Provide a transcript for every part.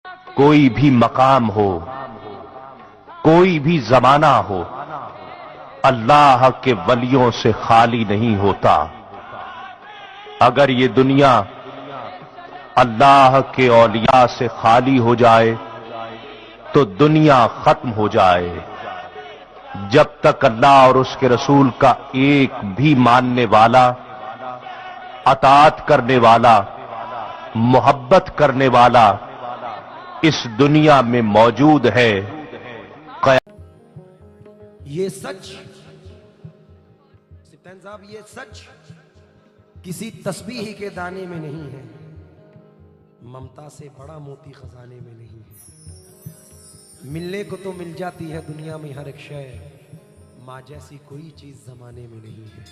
कोई भी मकाम हो, कोई भी जमाना हो, अल्लाह के वलियों से खाली नहीं होता। अगर ये दुनिया अल्लाह के औलिया से खाली हो जाए तो दुनिया खत्म हो जाए। जब तक अल्लाह और उसके रसूल का एक भी मानने वाला, अताअत करने वाला, मोहब्बत करने वाला इस दुनिया में मौजूद है, ये सच सिप्तान साहब, ये सच किसी तस्बीह के दाने में नहीं है, ममता से बड़ा मोती खजाने में नहीं है। मिलने को तो मिल जाती है दुनिया में हर एक शय, माँ जैसी कोई चीज जमाने में नहीं है।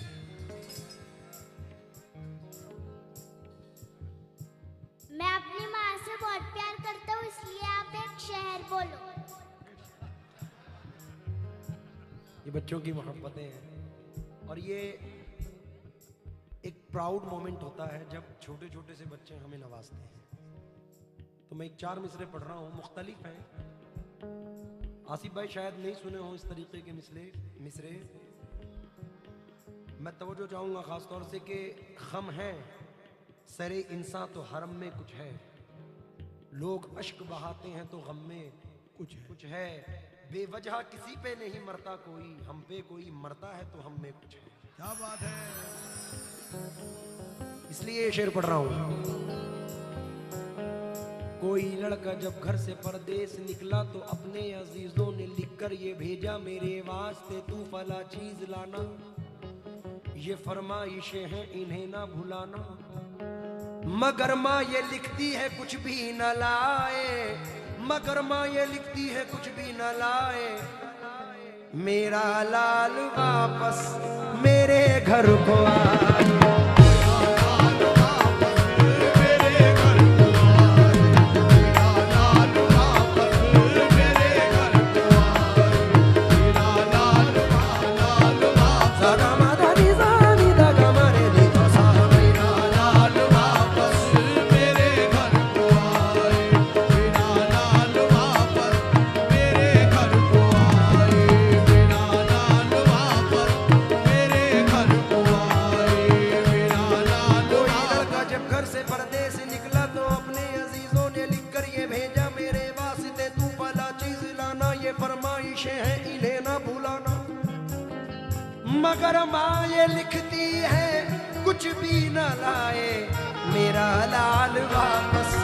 मैं अपनी माँ से बहुत प्यार करता हूँ, इसलिए आप एक शहर बोलो। ये बच्चों की मोहब्बतें हैं और ये एक प्राउड मोमेंट होता है जब छोटे छोटे से बच्चे हमें नवाजते हैं। तो मैं एक 4 मिसरे पढ़ रहा हूँ, मुख्तलिफ हैं। आसिफ भाई शायद नहीं सुने हो इस तरीके के मिसरे। मैं तवज्जो चाहूँगा ख़ास तौर से कि ख़म है सरे इंसान तो हरम में कुछ है, लोग अश्क बहाते हैं तो गम में कुछ है, बेवजह किसी पे नहीं मरता कोई, हम पे कोई मरता है तो हम में कुछ है। क्या बात है। इसलिए ये शेर पढ़ रहा हूं। कोई लड़का जब घर से परदेस निकला तो अपने अजीजों ने लिखकर ये भेजा, मेरे वास्ते तू फला चीज लाना, ये फरमाइशें हैं इन्हें ना भुलाना। मगर माँ ये लिखती है कुछ भी न लाए, मगर माँ ये लिखती है कुछ भी न लाए, मेरा लाल वापस मेरे घर को आए। मगर माँ ये लिखती है कुछ भी न लाए, मेरा लाल वापस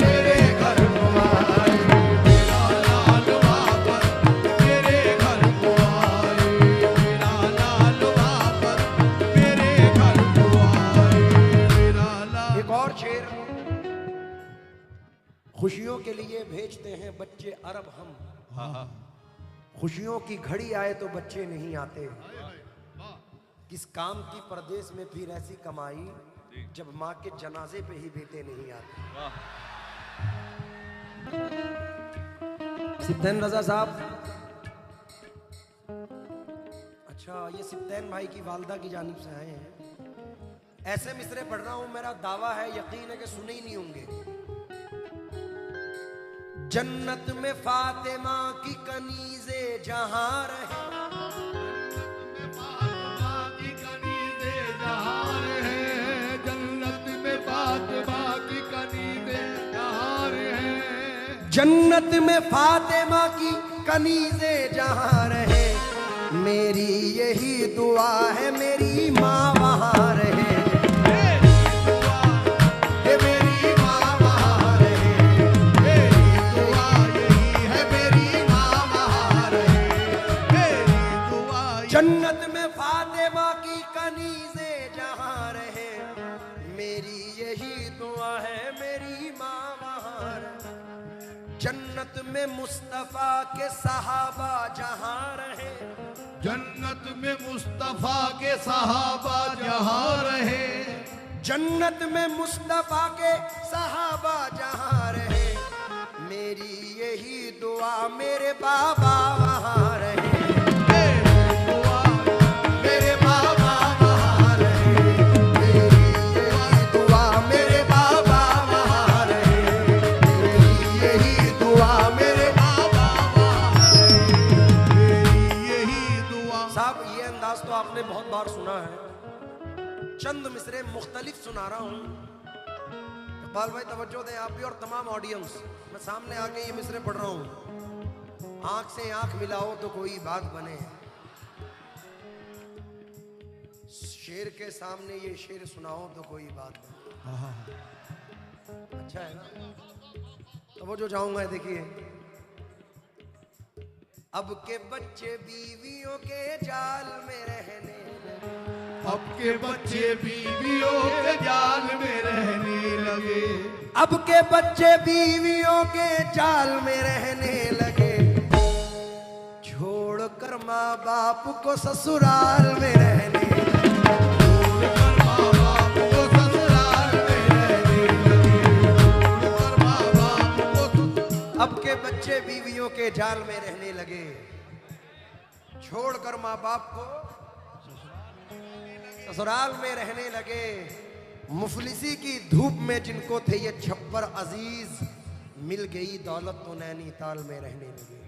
मेरे घर को आए, मेरा लाल वापस मेरे घर को आए, मेरा लाल वापस मेरे घर को आए, मेरा लाल। एक और शेर। खुशियों के लिए भेजते हैं बच्चे अरब हम, खुशियों की घड़ी आए तो बच्चे नहीं आते। किस काम की परदेश में फिर ऐसी कमाई, जब माँ के जनाजे पे ही बेटे नहीं आते। सिप्तान रजा साहब, अच्छा ये सिप्तान भाई की वालदा की जानिब से आए हैं। ऐसे मिसरे पढ़ रहा हूं, मेरा दावा है, यकीन है कि सुने ही नहीं होंगे। जन्नत में फातिमा की कनीज़े जहां रहे, जन्नत में फातिमा की कनीज़े जहां रहे, मेरी यही दुआ है मेरी माँ वहां रहे, मेरी दुआ है मेरी माँ वहां रहे, मेरी दुआ यही है मेरी माँ वहां रहे, मेरी दुआ। जन्नत में फातिमा की कनीज़े जहां रहे, मेरी यही दुआ है मेरी माँ वहां रहे। जन्नत में मुस्तफा के सहाबा जहां रहे, जन्नत में मुस्तफा के सहाबा जहां रहे, जन्नत में मुस्तफा के सहाबा जहां रहे, मेरी यही दुआ मेरे बाबा वहां रहे, मेरी दुआ मेरे बाबा वहां रहे, मेरी यही दुआ मेरे बाबा वहां रहे, मेरी यही आपने बहुत बार सुना है, चंद मिसरे मुख्तलिफ सुना रहा हूं। इकबाल भाई तवज्जो दें आप भी और तमाम ऑडियंस। मैं सामने आके ये मिसरे पढ़ रहा हूं। आंख से आंख मिलाओ तो कोई बात बने, शेर के सामने ये शेर सुनाओ तो कोई बात बने। अच्छा है ना? तवज्जो चाहूंगा, देखिए। अब के बच्चे बीवियों के जाल में रहने लगे, अब के बच्चे बीवियों के जाल में रहने लगे, अब के बच्चे बीवियों के जाल में रहने लगे, छोड़कर माँ बाप को ससुराल में रहने लगे, छोड़कर माँ बाप को ससुराल में रहने लगे, छोड़कर माँ बाप को। अब के बच्चे बीवियों के जाल में रहने लगे, छोड़कर माँ बाप को ससुराल में रहने लगे। मुफलिसी की धूप में जिनको थे ये छप्पर अजीज, मिल गई दौलत तो नैनीताल में रहने लगे।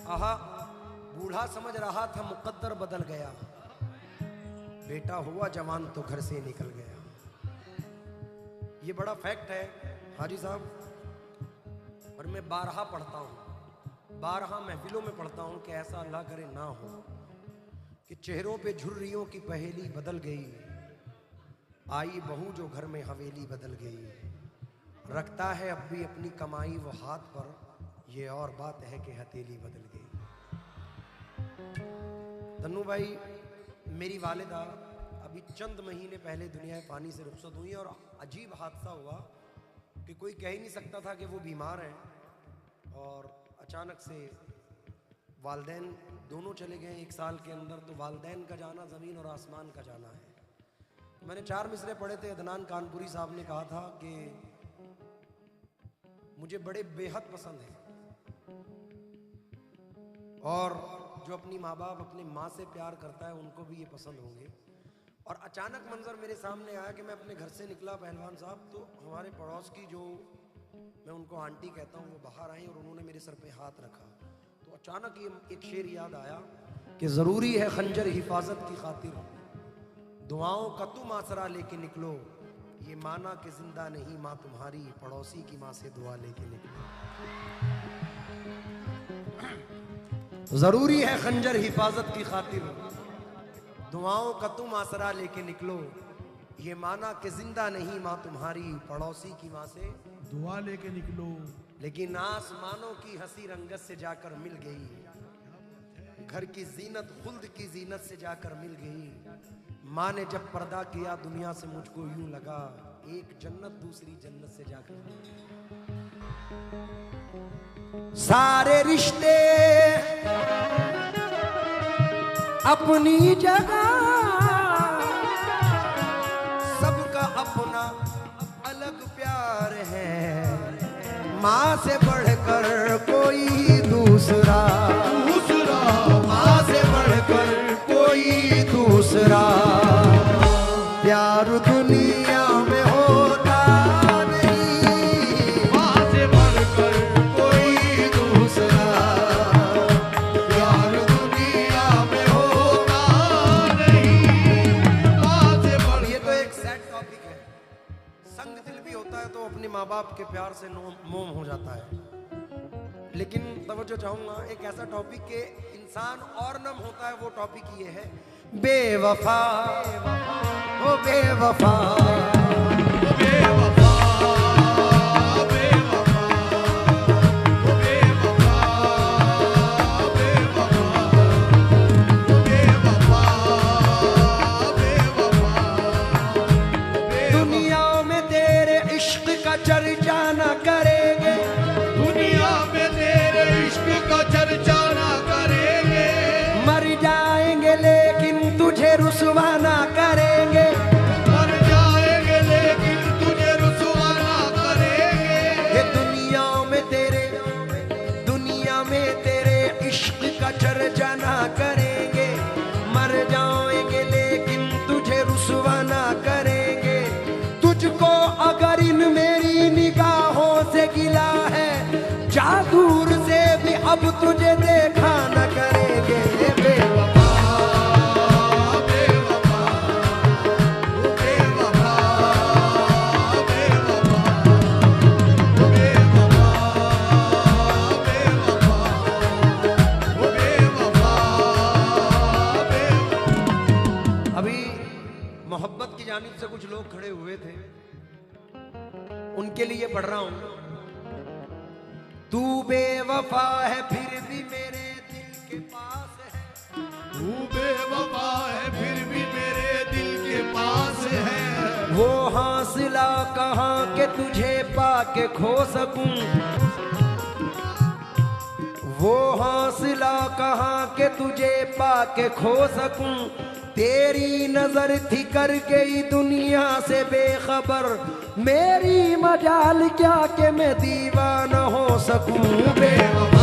आहा, बूढ़ा समझ रहा था मुकद्दर बदल गया, बेटा हुआ जवान तो घर से निकल गया। ये बड़ा फैक्ट है हाजी साहब, और मैं बारहा पढ़ता हूँ, बारहा महफिलों में पढ़ता हूँ कि ऐसा अल्लाह करे ना हो कि चेहरों पे झुर्रियों की पहेली बदल गई, आई बहू जो घर में हवेली बदल गई, रखता है अब भी अपनी कमाई वो हाथ पर, ये और बात है कि हथेली बदल गई। तन्नू भाई, मेरी वालिदा अभी चंद महीने पहले दुनिया फानी से रुखसत हुई और अजीब हादसा हुआ कि कोई कह ही नहीं सकता था कि वो बीमार हैं, और अचानक से वालदैन दोनों चले गए एक साल के अंदर। तो वालदैन का जाना ज़मीन और आसमान का जाना है। मैंने 4 मिसरे पढ़े थे, अदनान कानपुरी साहब ने कहा था कि मुझे बड़े बेहद पसंद है, और जो अपनी माँ बाप अपनी माँ से प्यार करता है उनको भी ये पसंद होंगे। और अचानक मंजर मेरे सामने आया कि मैं अपने घर से निकला पहलवान साहब, तो हमारे पड़ोस की जो मैं उनको आंटी कहता हूँ वो बाहर आई और उन्होंने मेरे सर पे हाथ रखा। तो अचानक ये एक शेर याद आया कि ज़रूरी है खंजर हिफाजत की खातिर, दुआओं का तुम आसरा लेके निकलो, ये माना कि जिंदा नहीं माँ तुम्हारी, पड़ोसी की माँ से दुआ लेके निकलो। जरूरी है खंजर हिफाजत की खातिर, दुआओं का तुम आसरा लेके निकलो, ये माना कि जिंदा नहीं माँ तुम्हारी, पड़ोसी की माँ से दुआ लेके निकलो। लेकिन आसमानों की हंसी रंगत से जाकर मिल गई, घर की जीनत खुल्द की जीनत से जाकर मिल गई। माँ ने जब पर्दा किया दुनिया से मुझको यूं लगा, एक जन्नत दूसरी जन्नत से जाकर मिल गई। सारे रिश्ते अपनी जगह, सबका अपना अलग प्यार है, माँ से बढ़कर कोई दूसरा, माँ से बढ़कर कोई दूसरा प्यार दुनिया में होता नहीं, माँ से बढ़कर कोई दूसरा प्यार दुनिया में होता नहीं, माँ से बढ़कर। ये तो एक सैड टॉपिक है, संग दिल भी होता है तो अपने माँ बाप के प्यार से मोम हो जाता है। लेकिन तवज्जो चाहूंगा, एक ऐसा टॉपिक के इंसान और नम होता है, वो टॉपिक ये है बेवफा, ओ बेवफा, ओ बेवफा, बेवफा, ओ बेवफा, बेवफा, ओ बेवफा, बेवफा। दुनिया में तेरे इश्क का चर्चा न करेंगे, दुनिया में तेरे इश्क का चर्चा ना करेंगे, मर जाएंगे लेकिन तुझे रुसवा ना करेंगे, मर जाएंगे लेकिन तुझे रुसवा ना करेंगे। ये दुनिया में तेरे इश्क का चर्चा ना करेंगे, मर जाएंगे लेकिन तुझे रुसवा ना करेंगे। तुझको अगर इन मेरी निगाहों से गिला है, जा दूर से भी अब तुझे देखा न करेंगे। बेवफा, जानिब से कुछ लोग खड़े हुए थे, उनके लिए पढ़ रहा हूं। तू बेवफा है फिर भी मेरे दिल के पास है, तू बेवफा है फिर भी मेरे दिल के पास है। वो हासिला कहाँ के तुझे पाके खो सकूं, वो हासिला कहाँ के तुझे पाके खो सकूं। तेरी नजर थी कर गई दुनिया से बेखबर, मेरी मजाल क्या कि मैं दीवाना हो सकूं। बेवफा